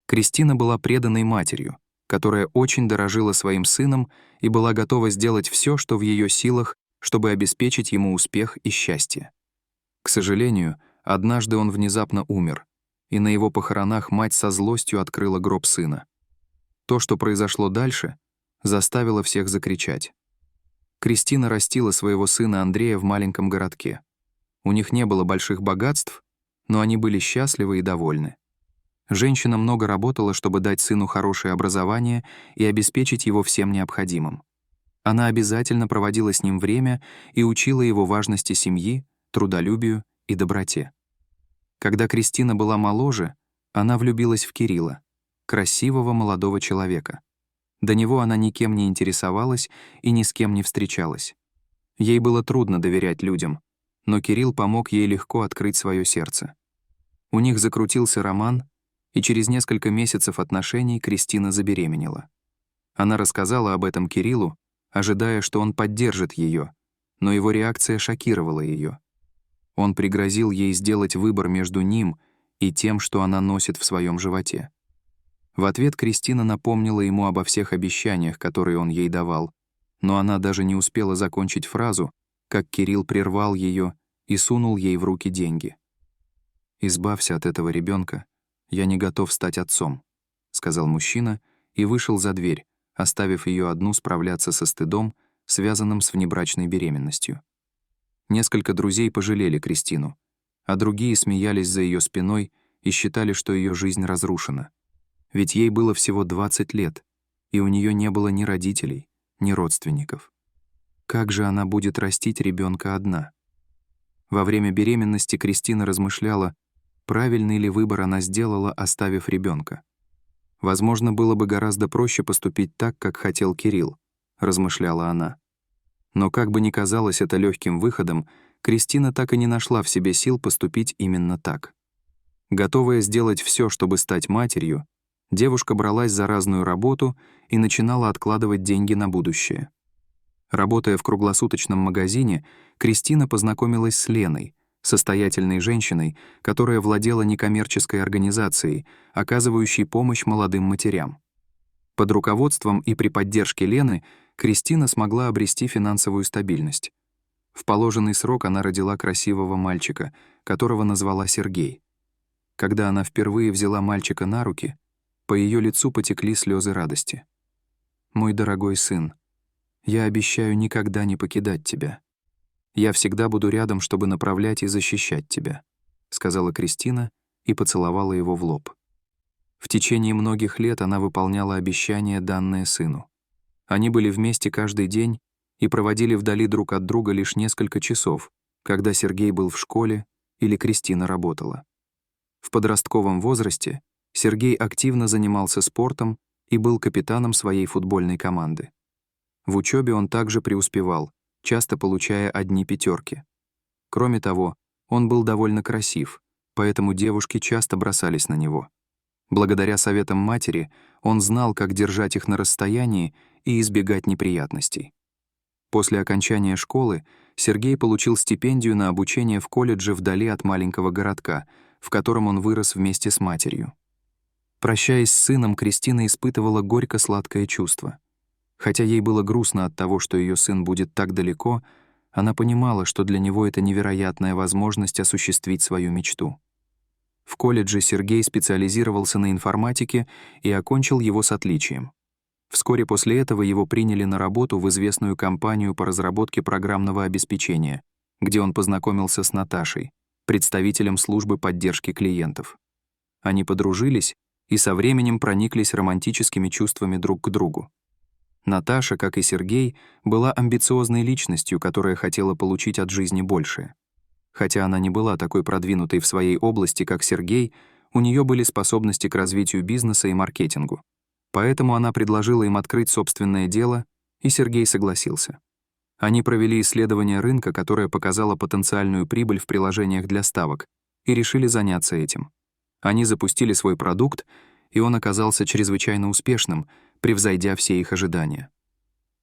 Кристина была преданной матерью, которая очень дорожила своим сыном и была готова сделать все, что в ее силах, чтобы обеспечить ему успех и счастье. К сожалению, однажды он внезапно умер, и на его похоронах мать со злостью открыла гроб сына. То, что произошло дальше, заставило всех закричать. Кристина растила своего сына Андрея в маленьком городке. У них не было больших богатств, но они были счастливы и довольны. Женщина много работала, чтобы дать сыну хорошее образование и обеспечить его всем необходимым. Она обязательно проводила с ним время и учила его важности семьи, трудолюбию и доброте. Когда Кристина была моложе, она влюбилась в Кирилла, красивого молодого человека. До него она никем не интересовалась и ни с кем не встречалась. Ей было трудно доверять людям, но Кирилл помог ей легко открыть свое сердце. У них закрутился роман, и через несколько месяцев отношений Кристина забеременела. Она рассказала об этом Кириллу, ожидая, что он поддержит ее, но его реакция шокировала ее. Он пригрозил ей сделать выбор между ним и тем, что она носит в своем животе. В ответ Кристина напомнила ему обо всех обещаниях, которые он ей давал, но она даже не успела закончить фразу, как Кирилл прервал ее и сунул ей в руки деньги. «Избавься от этого ребенка, я не готов стать отцом», — сказал мужчина и вышел за дверь, оставив ее одну справляться со стыдом, связанным с внебрачной беременностью. Несколько друзей пожалели Кристину, а другие смеялись за ее спиной и считали, что ее жизнь разрушена. Ведь ей было всего 20 лет, и у нее не было ни родителей, ни родственников. Как же она будет растить ребенка одна? Во время беременности Кристина размышляла, правильный ли выбор она сделала, оставив ребенка. Возможно, было бы гораздо проще поступить так, как хотел Кирилл, размышляла она. Но как бы ни казалось это легким выходом, Кристина так и не нашла в себе сил поступить именно так. Готовая сделать все, чтобы стать матерью, девушка бралась за разную работу и начинала откладывать деньги на будущее. Работая в круглосуточном магазине, Кристина познакомилась с Леной, состоятельной женщиной, которая владела некоммерческой организацией, оказывающей помощь молодым матерям. Под руководством и при поддержке Лены Кристина смогла обрести финансовую стабильность. В положенный срок она родила красивого мальчика, которого назвала Сергей. Когда она впервые взяла мальчика на руки, по ее лицу потекли слезы радости. «Мой дорогой сын, я обещаю никогда не покидать тебя. Я всегда буду рядом, чтобы направлять и защищать тебя», — сказала Кристина и поцеловала его в лоб. В течение многих лет она выполняла обещания, данные сыну. Они были вместе каждый день и проводили вдали друг от друга лишь несколько часов, когда Сергей был в школе или Кристина работала. В подростковом возрасте Сергей активно занимался спортом и был капитаном своей футбольной команды. В учебе он также преуспевал, часто получая одни пятерки. Кроме того, он был довольно красив, поэтому девушки часто бросались на него. Благодаря советам матери он знал, как держать их на расстоянии и избегать неприятностей. После окончания школы Сергей получил стипендию на обучение в колледже вдали от маленького городка, в котором он вырос вместе с матерью. Прощаясь с сыном, Кристина испытывала горько-сладкое чувство. Хотя ей было грустно от того, что ее сын будет так далеко, она понимала, что для него это невероятная возможность осуществить свою мечту. В колледже Сергей специализировался на информатике и окончил его с отличием. Вскоре после этого его приняли на работу в известную компанию по разработке программного обеспечения, где он познакомился с Наташей, представителем службы поддержки клиентов. Они подружились и со временем прониклись романтическими чувствами друг к другу. Наташа, как и Сергей, была амбициозной личностью, которая хотела получить от жизни большее. Хотя она не была такой продвинутой в своей области, как Сергей, у нее были способности к развитию бизнеса и маркетингу. Поэтому она предложила им открыть собственное дело, и Сергей согласился. Они провели исследование рынка, которое показало потенциальную прибыль в приложениях для ставок, и решили заняться этим. Они запустили свой продукт, и он оказался чрезвычайно успешным, превзойдя все их ожидания.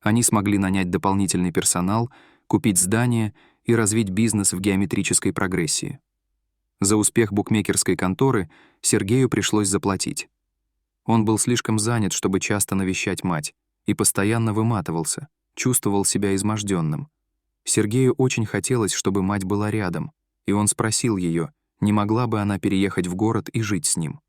Они смогли нанять дополнительный персонал, купить здание и развить бизнес в геометрической прогрессии. За успех букмекерской конторы Сергею пришлось заплатить. Он был слишком занят, чтобы часто навещать мать, и постоянно выматывался, чувствовал себя изможденным. Сергею очень хотелось, чтобы мать была рядом, и он спросил ее, не могла бы она переехать в город и жить с ним.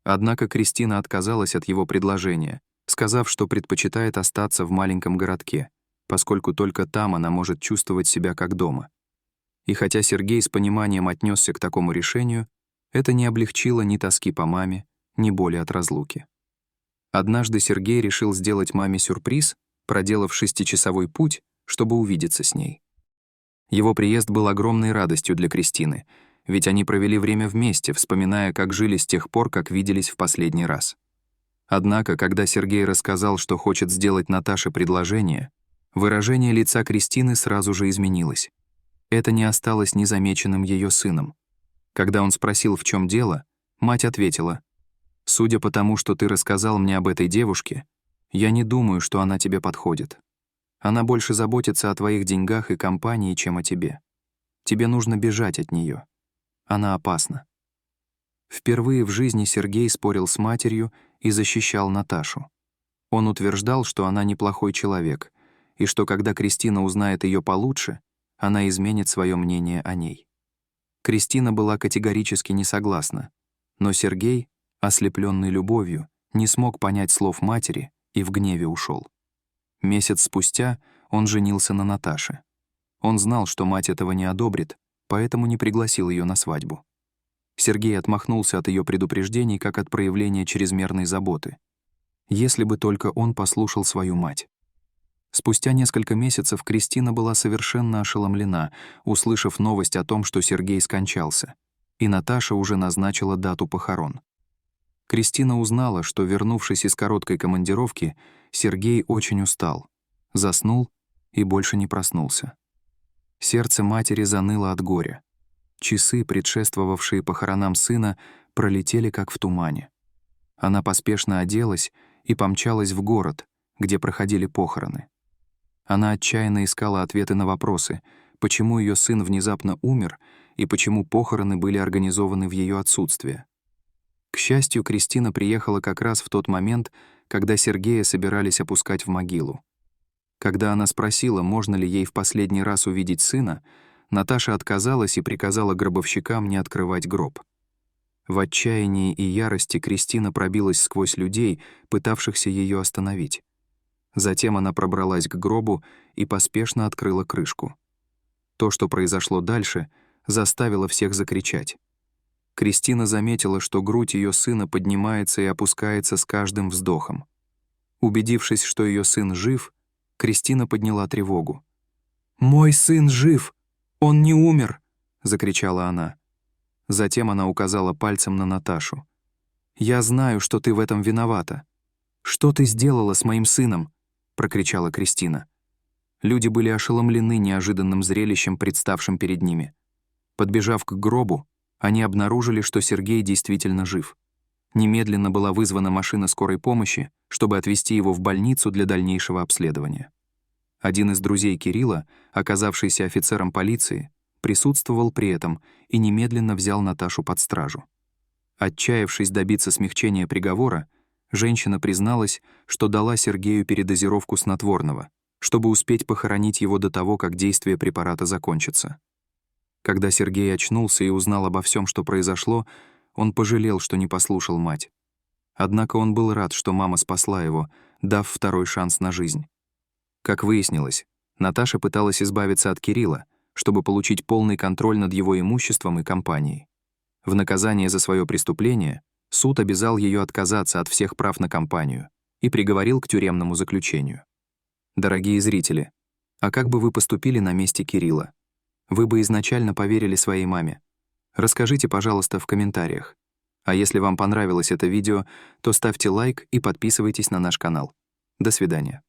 Однако Кристина отказалась от его предложения, сказав, что предпочитает остаться в маленьком городке, поскольку только там она может чувствовать себя как дома. И хотя Сергей с пониманием отнесся к такому решению, это не облегчило ни тоски по маме, ни боли от разлуки. Однажды Сергей решил сделать маме сюрприз, проделав 6-часовой путь, чтобы увидеться с ней. Его приезд был огромной радостью для Кристины, ведь они провели время вместе, вспоминая, как жили с тех пор, как виделись в последний раз. Однако, когда Сергей рассказал, что хочет сделать Наташе предложение, выражение лица Кристины сразу же изменилось. Это не осталось незамеченным ее сыном. Когда он спросил, в чем дело, мать ответила: «Судя по тому, что ты рассказал мне об этой девушке, я не думаю, что она тебе подходит. Она больше заботится о твоих деньгах и компании, чем о тебе. Тебе нужно бежать от нее. Она опасна». Впервые в жизни Сергей спорил с матерью и защищал Наташу. Он утверждал, что она неплохой человек, и что когда Кристина узнает ее получше, она изменит свое мнение о ней. Кристина была категорически не согласна, но Сергей, ослепленный любовью, не смог понять слов матери и в гневе ушел. Месяц спустя он женился на Наташе. Он знал, что мать этого не одобрит, поэтому не пригласил ее на свадьбу. Сергей отмахнулся от ее предупреждений как от проявления чрезмерной заботы. Если бы только он послушал свою мать. Спустя несколько месяцев Кристина была совершенно ошеломлена, услышав новость о том, что Сергей скончался, и Наташа уже назначила дату похорон. Кристина узнала, что, вернувшись из короткой командировки, Сергей очень устал, заснул и больше не проснулся. Сердце матери заныло от горя. Часы, предшествовавшие похоронам сына, пролетели как в тумане. Она поспешно оделась и помчалась в город, где проходили похороны. Она отчаянно искала ответы на вопросы, почему ее сын внезапно умер и почему похороны были организованы в ее отсутствие. К счастью, Кристина приехала как раз в тот момент, когда Сергея собирались опускать в могилу. Когда она спросила, можно ли ей в последний раз увидеть сына, Наташа отказалась и приказала гробовщикам не открывать гроб. В отчаянии и ярости Кристина пробилась сквозь людей, пытавшихся ее остановить. Затем она пробралась к гробу и поспешно открыла крышку. То, что произошло дальше, заставило всех закричать. Кристина заметила, что грудь ее сына поднимается и опускается с каждым вздохом. Убедившись, что ее сын жив, Кристина подняла тревогу. «Мой сын жив! Он не умер!» — закричала она. Затем она указала пальцем на Наташу. «Я знаю, что ты в этом виновата. Что ты сделала с моим сыном?» — прокричала Кристина. Люди были ошеломлены неожиданным зрелищем, представшим перед ними. Подбежав к гробу, они обнаружили, что Сергей действительно жив. Немедленно была вызвана машина скорой помощи, чтобы отвезти его в больницу для дальнейшего обследования. Один из друзей Кирилла, оказавшийся офицером полиции, присутствовал при этом и немедленно взял Наташу под стражу. Отчаявшись добиться смягчения приговора, женщина призналась, что дала Сергею передозировку снотворного, чтобы успеть похоронить его до того, как действие препарата закончится. Когда Сергей очнулся и узнал обо всем, что произошло, он пожалел, что не послушал мать. Однако он был рад, что мама спасла его, дав второй шанс на жизнь. Как выяснилось, Наташа пыталась избавиться от Кирилла, чтобы получить полный контроль над его имуществом и компанией. В наказание за свое преступление суд обязал ее отказаться от всех прав на компанию и приговорил к тюремному заключению. Дорогие зрители, а как бы вы поступили на месте Кирилла? Вы бы изначально поверили своей маме? Расскажите, пожалуйста, в комментариях. А если вам понравилось это видео, то ставьте лайк и подписывайтесь на наш канал. До свидания.